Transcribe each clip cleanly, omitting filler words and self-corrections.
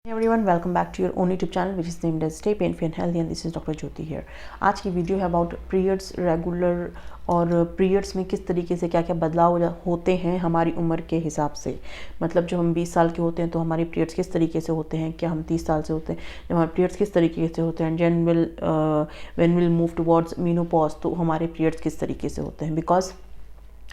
Hey everyone, welcome back to your own YouTube channel which is named as Stay Pain Free and Healthy and this is Dr. Jyoti here। आज की video है about periods regular और periods में किस तरीके से क्या क्या बदलाव होते हैं हमारी उम्र के हिसाब से। मतलब जब हम 20 साल के होते हैं तो हमारे पीरियड्स किस तरीके से होते हैं, क्या हम 30 साल से होते हैं, जब हमारे पीरियड्स किस तरीके से होते हैं, when will move towards menopause तो हमारे पीरियड्स किस तरीके से होते हैं। बिकॉज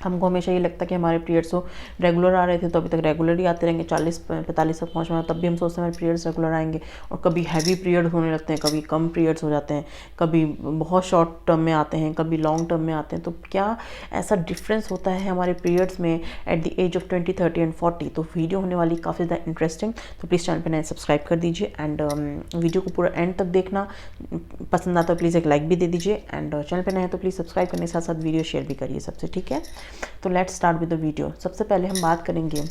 हमको हमेशा ये लगता है कि हमारे पीरियड्स तो रेगुलर आ रहे थे तो अभी तक रेगुलर ही आते रहेंगे, 40-45 तक पहुँचना तब भी हम सोचते हैं हमारे पीरियड्स रेगुलर आएंगे। और कभी हैवी पीरियड होने लगते हैं, कभी कम पीरियड्स हो जाते हैं, कभी बहुत शॉर्ट टर्म में आते हैं, कभी लॉन्ग टर्म में आते हैं। तो क्या ऐसा डिफरेंस होता है हमारे पीरियड्स में at the age of 20, 30 and 40। तो वीडियो होने वाली काफ़ी ज़्यादा इंटरेस्टिंग, तो प्लीज़ चैनल पर नए सब्सक्राइब कर दीजिए एंड वीडियो को पूरा एंड तक देखना। पसंद आता तो प्लीज़ एक लाइक भी दे दीजिए एंड चैनल पर नए हैं तो प्लीज़ सब्सक्राइब करने के साथ साथ वीडियो शेयर भी करिए सबसे, ठीक है। तो let's start with the video. सबसे पहले हम बात करेंगे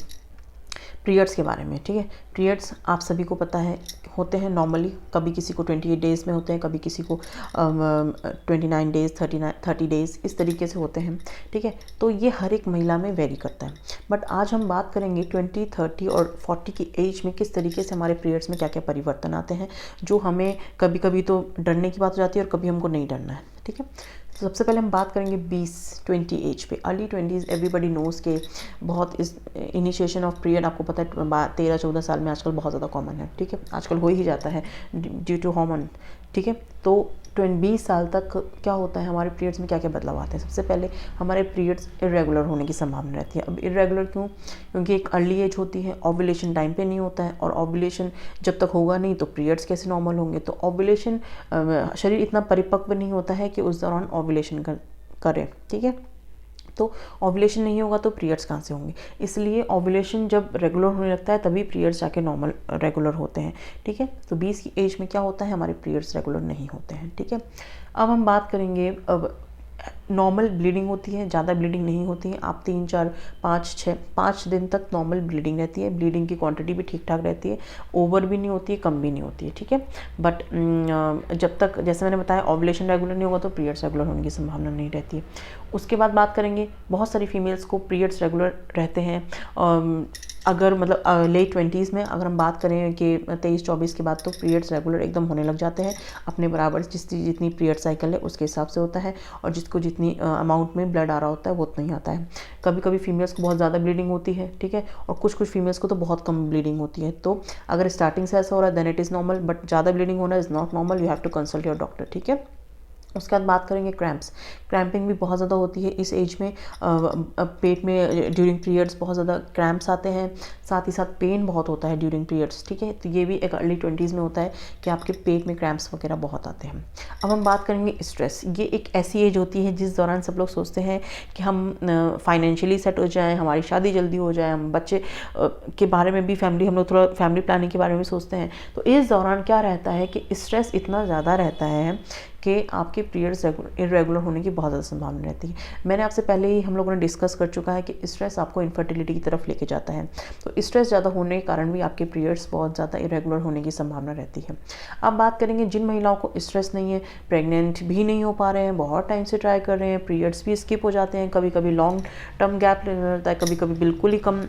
पीरियड्स के बारे में, ठीक है। पीरियड्स आप सभी को पता है होते हैं नॉर्मली, कभी किसी को 28 डेज़ में होते हैं, कभी किसी को 29 डेज़, 30 डेज़, इस तरीके से होते हैं, ठीक है। तो ये हर एक महिला में वेरी करता है। बट आज हम बात करेंगे 20, 30 और 40 की एज में किस तरीके से हमारे पीरियड्स में क्या क्या परिवर्तन आते हैं, जो हमें कभी कभी तो डरने की बात हो जाती है और कभी हमको नहीं डरना है, ठीक है। तो सबसे पहले हम बात करेंगे 20 एज पे। अर्ली 20s एवरीबडी नोज़ के बहुत इस इनिशिएशन ऑफ पीरियड आपको पता है 13-14 साल में आजकल बहुत ज़्यादा कॉमन है, ठीक है। आजकल हो ही जाता है ड्यू टू हार्मोन, ठीक है। तो 20 साल तक क्या होता है, हमारे पीरियड्स में क्या क्या बदलाव आते हैं। सबसे पहले हमारे पीरियड्स इरेगुलर होने की संभावना रहती है। अब इरेगुलर क्यों? क्योंकि एक अर्ली एज होती है, ओव्यूलेशन टाइम पे नहीं होता है और ओव्यूलेशन जब तक होगा नहीं तो पीरियड्स कैसे नॉर्मल होंगे। तो ओव्यूलेशन शरीर इतना परिपक्व नहीं होता है कि उस दौरान ओव्यूलेशन करे, ठीक है। तो ओव्यूलेशन नहीं होगा तो पीरियड्स कहाँ से होंगे। इसलिए ओव्यूलेशन जब रेगुलर होने लगता है तभी पीरियड्स जाके नॉर्मल रेगुलर होते हैं, ठीक है। तो 20 की एज में क्या होता है, हमारे पीरियड्स रेगुलर नहीं होते हैं, ठीक है। अब हम बात करेंगे, अब नॉर्मल ब्लीडिंग होती है, ज़्यादा ब्लीडिंग नहीं होती है। आप 3, 4, 5 दिन तक नॉर्मल ब्लीडिंग रहती है। ब्लीडिंग की क्वांटिटी भी ठीक ठाक रहती है, ओवर भी नहीं होती है, कम भी नहीं होती है, ठीक है। बट जब तक जैसे मैंने बताया ओव्यूलेशन रेगुलर नहीं होगा तो पीरियड्स रेगुलर होने की संभावना नहीं रहती है। उसके बाद बात करेंगे, बहुत सारी फीमेल्स को पीरियड्स रेगुलर रहते हैं अगर मतलब लेट 20s में अगर हम बात करें कि 23-24 के बाद तो पीरियड्स रेगुलर एकदम होने लग जाते हैं अपने बराबर। जितनी पीरियड साइकिल है उसके हिसाब से होता है और जिसको जितनी अमाउंट में ब्लड आ रहा होता है वो उतना ही आता है। कभी कभी फीमेल्स को बहुत ज़्यादा ब्लीडिंग होती है, ठीक है, और कुछ फीमेल्स को तो बहुत कम ब्लीडिंग होती है। तो अगर स्टार्टिंग से ऐसा हो रहा है then it is normal, but ज़्यादा ब्लीडिंग होना is not normal, you have to consult your doctor, ठीक है। उसके बाद बात करेंगे क्रैम्प्स। क्रैम्पिंग भी बहुत ज़्यादा होती है इस एज में। पेट में ड्यूरिंग पीरियड्स बहुत ज़्यादा क्रैम्प्स आते हैं, साथ ही साथ पेन बहुत होता है ड्यूरिंग पीरियड्स, ठीक है। तो ये भी एक अर्ली 20s में होता है कि आपके पेट में क्रैम्प्स वगैरह बहुत आते हैं। अब हम बात करेंगे स्ट्रेस। ये एक ऐसी एज होती है जिस दौरान सब लोग सोचते हैं कि हम फाइनेंशियली सेट हो जाएँ, हमारी शादी जल्दी हो जाए, हम बच्चे के बारे में भी हम लोग थोड़ा फैमिली प्लानिंग के बारे में सोचते हैं। तो इस दौरान क्या रहता है कि स्ट्रेस इतना ज़्यादा रहता है कि आपके पीरियड्स इरेगुलर होने की बहुत ज़्यादा संभावना रहती है। मैंने आपसे पहले ही हम लोगों ने डिस्कस कर चुका है कि स्ट्रेस आपको इनफर्टिलिटी की तरफ लेके जाता है। तो स्ट्रेस ज़्यादा होने के कारण भी आपके पीरियड्स बहुत ज़्यादा इरेगुलर होने की संभावना रहती है। अब बात करेंगे जिन महिलाओं को स्ट्रेस नहीं है, प्रेग्नेंट भी नहीं हो पा रहे हैं, बहुत टाइम से ट्राई कर रहे हैं, पीरियड्स भी स्किप हो जाते हैं, कभी कभी लॉन्ग टर्म गैप रहता है, कभी कभी बिल्कुल ही कम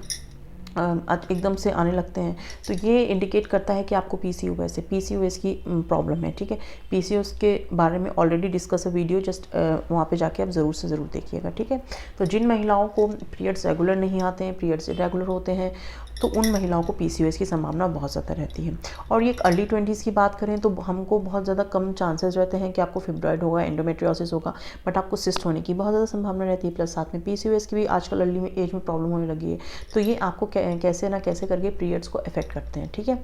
एकदम से आने लगते हैं। तो ये इंडिकेट करता है कि आपको पीसीओएस की प्रॉब्लम है, ठीक है। पीसीओएस के बारे में ऑलरेडी डिस्कस है वीडियो, जस्ट वहाँ पे जाके आप ज़रूर से ज़रूर देखिएगा, ठीक है। तो जिन महिलाओं को पीरियड्स रेगुलर नहीं आते हैं, पीरियड्स इरेगुलर होते हैं, तो उन महिलाओं को पीसीओएस की संभावना बहुत ज़्यादा रहती है। और ये अर्ली 20s की बात करें तो हमको बहुत ज़्यादा कम चांसेस रहते हैं कि आपको फिब्रॉइड होगा, एंडोमेट्रियोसिस होगा, बट आपको सिस्ट होने की बहुत ज़्यादा संभावना रहती है। प्लस साथ में पीसीओएस की भी आजकल अर्ली में एज में प्रॉब्लम होने लगी है। तो ये आपको कैसे ना कैसे करके पीरियड्स को अफेक्ट करते हैं, ठीक है।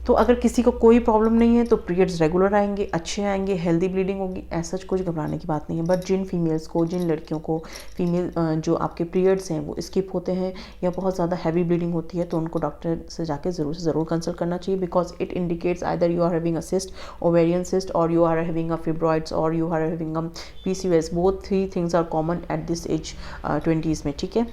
तो अगर किसी को कोई प्रॉब्लम नहीं है तो पीरियड्स रेगुलर आएंगे, अच्छे आएंगे, हेल्दी ब्लीडिंग होगी, ऐसा कुछ घबराने की बात नहीं है। बट जिन फीमेल्स को, जिन लड़कियों को जो आपके पीरियड्स हैं वो स्किप होते हैं या बहुत ज़्यादा हैवी ब्लीडिंग होती है तो उनको डॉक्टर से जाके ज़रूर से ज़रूर कंसल्ट करना चाहिए। Because it indicates either you are having a cyst, ovarian cyst, और you are having a fibroids, और you are having a PCOS. Both 3 things are common at this age 20s में, ठीक है।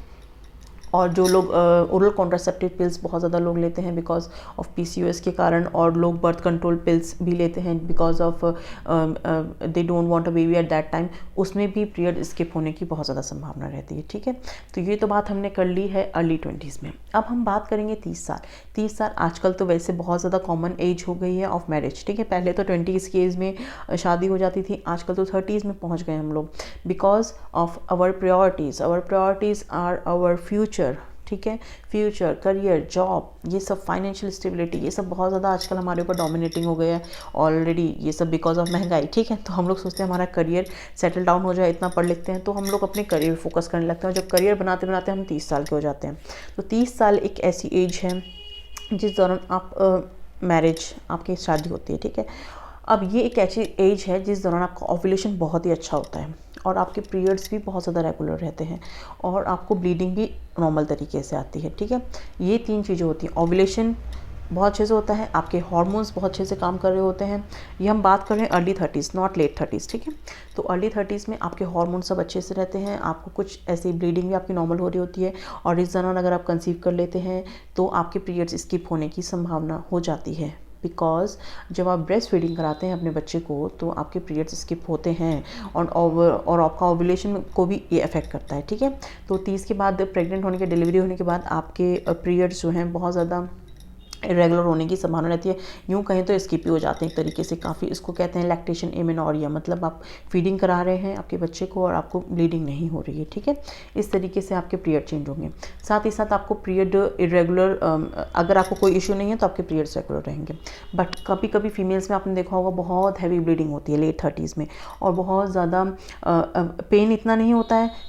और जो लोग ओरल कॉन्ट्रासेप्टिव पिल्स बहुत ज़्यादा लोग लेते हैं बिकॉज ऑफ पीसीओएस के कारण, और लोग बर्थ कंट्रोल पिल्स भी लेते हैं because of they don't want a baby at that time, उसमें भी पीरियड स्किप होने की बहुत ज़्यादा संभावना रहती है। ठीक है, तो ये तो बात हमने कर ली है अर्ली 20s में। अब हम बात करेंगे 30 साल। 30 साल आजकल तो वैसे बहुत ज़्यादा कॉमन एज हो गई है ऑफ मैरिज। ठीक है, पहले तो 20s की एज में शादी हो जाती थी, आजकल तो 30s में पहुँच गए हम लोग because of our priorities. Our priorities are our future. ठीक है, फ्यूचर, करियर, जॉब, ये सब, फाइनेंशियल स्टेबिलिटी, ये सब बहुत ज़्यादा आजकल हमारे ऊपर डोमिनेटिंग हो गया है ऑलरेडी, ये सब बिकॉज ऑफ महंगाई। ठीक है, तो हम लोग सोचते हैं हमारा करियर सेटल डाउन हो जाए, इतना पढ़ लिखते हैं तो हम लोग अपने करियर फोकस करने लगते हैं। जब करियर बनाते बनाते हम 30 साल के हो जाते हैं। तो 30 साल एक ऐसी एज है जिस दौरान आप मैरिज, आपकी शादी होती है। ठीक है, अब ये एक ऐसी एज है जिस दौरान आपका ओव्यूलेशन बहुत ही अच्छा होता है और आपके पीरियड्स भी बहुत ज़्यादा रेगुलर रहते हैं और आपको ब्लीडिंग भी नॉर्मल तरीके से आती है। ठीक है, ये 3 चीज़ें होती हैं। ओव्यूलेशन बहुत अच्छे से होता है, आपके हार्मोन्स बहुत अच्छे से काम कर रहे होते हैं। ये हम बात कर रहे हैं early 30s, not let 30s। ठीक है, तो अर्ली 30s में आपके हार्मोन सब अच्छे से रहते हैं, आपको कुछ ऐसी ब्लीडिंग भी आपकी नॉर्मल हो रही होती है, और इस दौरान अगर आप कंसीव कर लेते हैं तो आपके पीरियड्स स्किप होने की संभावना हो जाती है बिकॉज जब आप ब्रेस्ट फीडिंग कराते हैं अपने बच्चे को तो आपके पीरियड्स स्किप होते हैं और आपका ओव्यूलेशन को भी ये अफेक्ट करता है। ठीक है, तो 30 के बाद प्रेग्नेंट होने के, डिलीवरी होने के बाद आपके पीरियड्स जो हैं बहुत ज़्यादा इरेगुलर होने की संभावना रहती है। यूँ कहें तो स्किप ही हो जाते हैं एक तरीके से काफ़ी। इसको कहते हैं लैक्टेशन एमेनोरिया, मतलब आप फीडिंग करा रहे हैं आपके बच्चे को और आपको ब्लीडिंग नहीं हो रही है। ठीक है, इस तरीके से आपके पीरियड चेंज होंगे। साथ ही साथ आपको पीरियड इरेगुलर, अगर आपको कोई इशू नहीं है तो आपके पीरियड्स रेगुलर रहेंगे। बट कभी कभी फीमेल्स में आपने देखा होगा बहुत हैवी ब्लीडिंग होती है लेट 30s में, और बहुत ज़्यादा पेन इतना नहीं होता है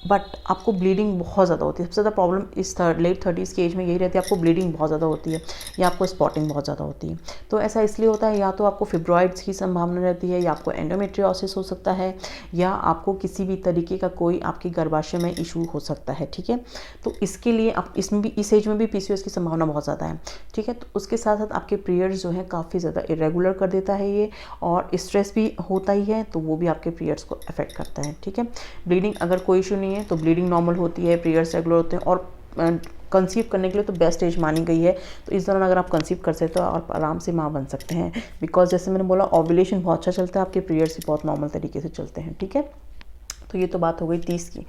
बट आपको ब्लीडिंग बहुत ज़्यादा होती है। सबसे ज़्यादा प्रॉब्लम इस लेट 30s की एज में यही रहती है, आपको ब्लीडिंग बहुत ज़्यादा होती है या आपको स्पॉटिंग बहुत ज़्यादा होती है। तो ऐसा इसलिए होता है, या तो आपको फिब्रॉइड्स की संभावना रहती है, या आपको एंडोमेट्रियोसिस हो सकता है, या आपको किसी भी तरीके का कोई आपकी गर्भाशय में इशू हो सकता है। ठीक है, तो इसके लिए आप इसमें भी, इस एज में भी पीसीओएस की संभावना बहुत ज़्यादा है। ठीक है, तो उसके साथ साथ आपके पीरियड्स जो हैं काफ़ी ज़्यादा इरेगुलर कर देता है ये, और स्ट्रेस भी होता ही है तो वो भी आपके पीरियड्स को अफेक्ट करता है। ठीक है, ब्लीडिंग अगर कोई इशू नहीं है तो ब्लीडिंग नॉर्मल होती है, पीरियड्स रेगुलर होते हैं, और कंसीव करने के लिए तो बेस्ट एज मानी गई है। तो इस दौरान अगर आप कंसीव कर सकते हो आप आराम से माँ बन सकते हैं बिकॉज जैसे मैंने बोला ओव्यूलेशन बहुत अच्छा चलता है, आपके पीरियड्स भी बहुत नॉर्मल तरीके से चलते हैं। ठीक है, तो ये तो बात हो गई 30 की।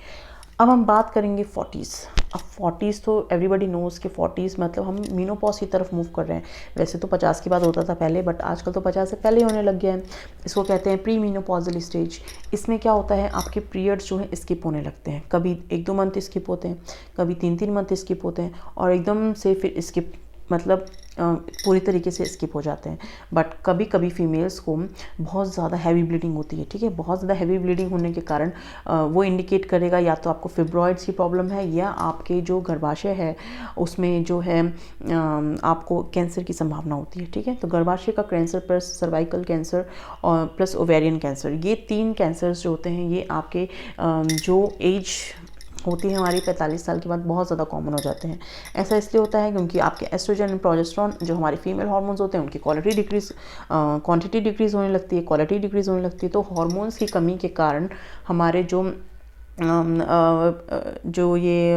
अब हम बात करेंगे 40s। अब 40s तो एवरीबडी नोज़ कि 40s मतलब हम मीनोपॉज की तरफ मूव कर रहे हैं। वैसे तो 50 की बात होता था पहले, बट आजकल तो 50 से पहले होने लग गया है। इसको कहते हैं प्री मीनोपॉजल स्टेज। इसमें क्या होता है, आपके पीरियड्स जो हैं स्किप होने लगते हैं। कभी 1-2 मंथ स्किप होते हैं, कभी 3-3 मंथ स्किप होते हैं, और एकदम से फिर स्किप मतलब पूरी तरीके से स्किप हो जाते हैं। बट कभी कभी फीमेल्स को बहुत ज़्यादा हैवी ब्लीडिंग होती है। ठीक है, बहुत ज़्यादा हैवी ब्लीडिंग होने के कारण वो इंडिकेट करेगा या तो आपको फिब्रॉइड्स की प्रॉब्लम है, या आपके जो गर्भाशय है उसमें जो है आपको कैंसर की संभावना होती है। ठीक है, तो गर्भाशय का कैंसर प्लस सर्वाइकल कैंसर और प्लस ओवेरियन कैंसर, ये 3 कैंसर्स जो होते हैं ये आपके जो एज होती है हमारी 45 साल के बाद बहुत ज़्यादा कॉमन हो जाते हैं। ऐसा इसलिए होता है क्योंकि आपके एस्ट्रोजन और प्रोजेस्टेरॉन जो हमारे फीमेल हार्मोन्स होते हैं उनकी क्वांटिटी डिक्रीज होने लगती है, क्वालिटी डिक्रीज होने लगती है। तो हार्मोन्स की कमी के कारण हमारे जो ये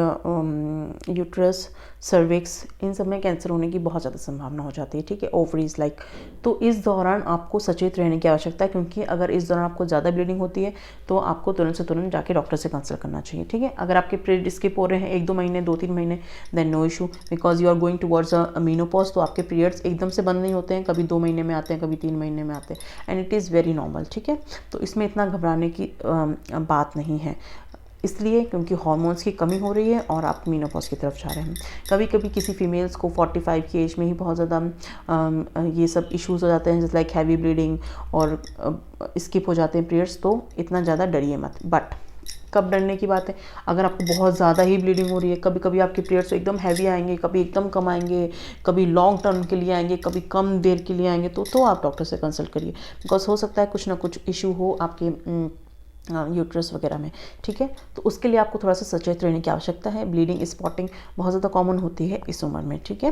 यूट्रस, सर्विक्स, इन सब में कैंसर होने की बहुत ज़्यादा संभावना हो जाती है। ठीक है, ओवरीज लाइक। तो इस दौरान आपको सचेत रहने की आवश्यकता है, क्योंकि अगर इस दौरान आपको ज़्यादा ब्लीडिंग होती है तो आपको तुरंत से तुरंत जाके डॉक्टर से कंसल्ट करना चाहिए। ठीक है, अगर आपके पीरियड स्किप हो रहे हैं 1-2 महीने, 2-3 महीने, then no issue because you are going towards a menopause. तो आपके पीरियड्स एकदम से बंद नहीं होते हैं, कभी 2 महीने में आते हैं, कभी 3 महीने में आते हैं, and it is very normal. ठीक है, तो इसमें इतना घबराने की बात नहीं है, इसलिए क्योंकि हार्मोन्स की कमी हो रही है और आप मीनोपॉज की तरफ जा रहे हैं। कभी कभी किसी फीमेल्स को 45 की एज में ही बहुत ज़्यादा ये सब इश्यूज़ हो जाते हैं, जैसे लाइक हैवी ब्लीडिंग और स्किप हो जाते हैं पीरियड्स। तो इतना ज़्यादा डरिए मत। बट कब डरने की बात है, अगर आपको बहुत ज़्यादा ही ब्लीडिंग हो रही है, कभी कभी आपके पीरियड्स एकदम हैवी आएंगे, कभी एकदम कम आएंगे, कभी लॉन्ग टर्म के लिए आएंगे, कभी कम देर के लिए आएंगे, तो आप डॉक्टर से कंसल्ट करिए बिकॉज हो सकता है कुछ ना कुछ इशू हो आपके यूट्रस वगैरह में। ठीक है, तो उसके लिए आपको थोड़ा सा सचेत रहने की आवश्यकता है। ब्लीडिंग, स्पॉटिंग बहुत ज़्यादा कॉमन होती है इस उम्र में। ठीक है,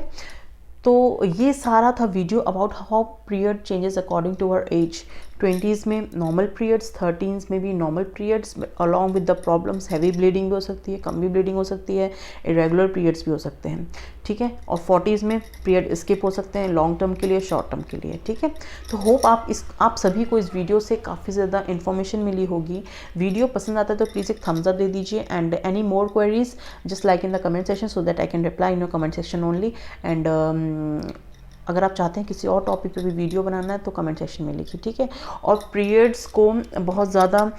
तो ये सारा था video about how period changes according to our age. 20s में नॉर्मल पीरियड्स, 13s में भी normal periods along with the problems, heavy bleeding भी हो सकती है, कम भी ब्लीडिंग हो सकती है, इरेगुलर पीरियड्स भी हो सकते हैं, ठीक है। और 40s में पीरियड स्किप हो सकते हैं लॉन्ग टर्म के लिए, शॉर्ट टर्म के लिए, ठीक है। तो होप आप सभी को इस वीडियो से काफ़ी ज़्यादा इन्फॉर्मेशन मिली होगी। वीडियो पसंद आता है तो प्लीज़ एक थम्स अप दे दीजिए, and any more queries just like in the comment section so that I can reply in your comment section only. And अगर आप चाहते हैं किसी और टॉपिक पे भी वीडियो बनाना है तो कमेंट सेक्शन में लिखिए, ठीक है। और पीरियड्स को बहुत ज़्यादा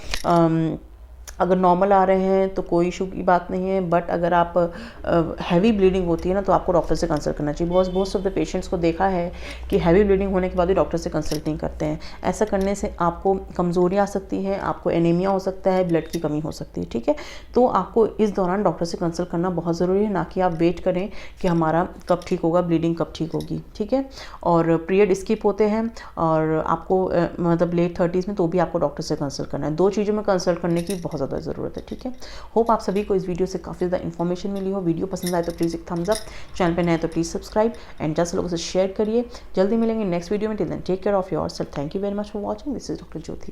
अगर नॉर्मल आ रहे हैं तो कोई इशू की बात नहीं है, बट अगर आप हैवी ब्लीडिंग होती है ना तो आपको डॉक्टर से कंसल्ट करना चाहिए। बहुत ऑफ द पेशेंट्स को देखा है कि हैवी ब्लीडिंग होने के बाद भी डॉक्टर से कंसल्ट नहीं करते हैं। ऐसा करने से आपको कमज़ोरियाँ आ सकती हैं, आपको एनीमिया हो सकता है, ब्लड की कमी हो सकती है, ठीक है। तो आपको इस दौरान डॉक्टर से कंसल्ट करना बहुत ज़रूरी है, ना कि आप वेट करें कि हमारा कब ठीक होगा, ब्लीडिंग कब ठीक होगी, ठीक है। और पीरियड स्किप होते हैं और आपको मतलब लेट 30s में, तो भी आपको डॉक्टर से कंसल्ट करना है। 2 चीज़ों में कंसल्ट करने की बहुत ज़्यादा ज़रूरत है, ठीक है। होप आप सभी को इस वीडियो से काफ़ी ज़्यादा इन्फॉर्मेशन मिली हो। वीडियो पसंद आए तो प्लीज़ एक थम्स अप, चैनल पे नए तो प्लीज़ सब्सक्राइब एंड जस्ट लोगों से शेयर करिए। जल्दी मिलेंगे नेक्स्ट वीडियो में। Till then take care of yourself. Thank you very much for watching. This is doctor Jyoti.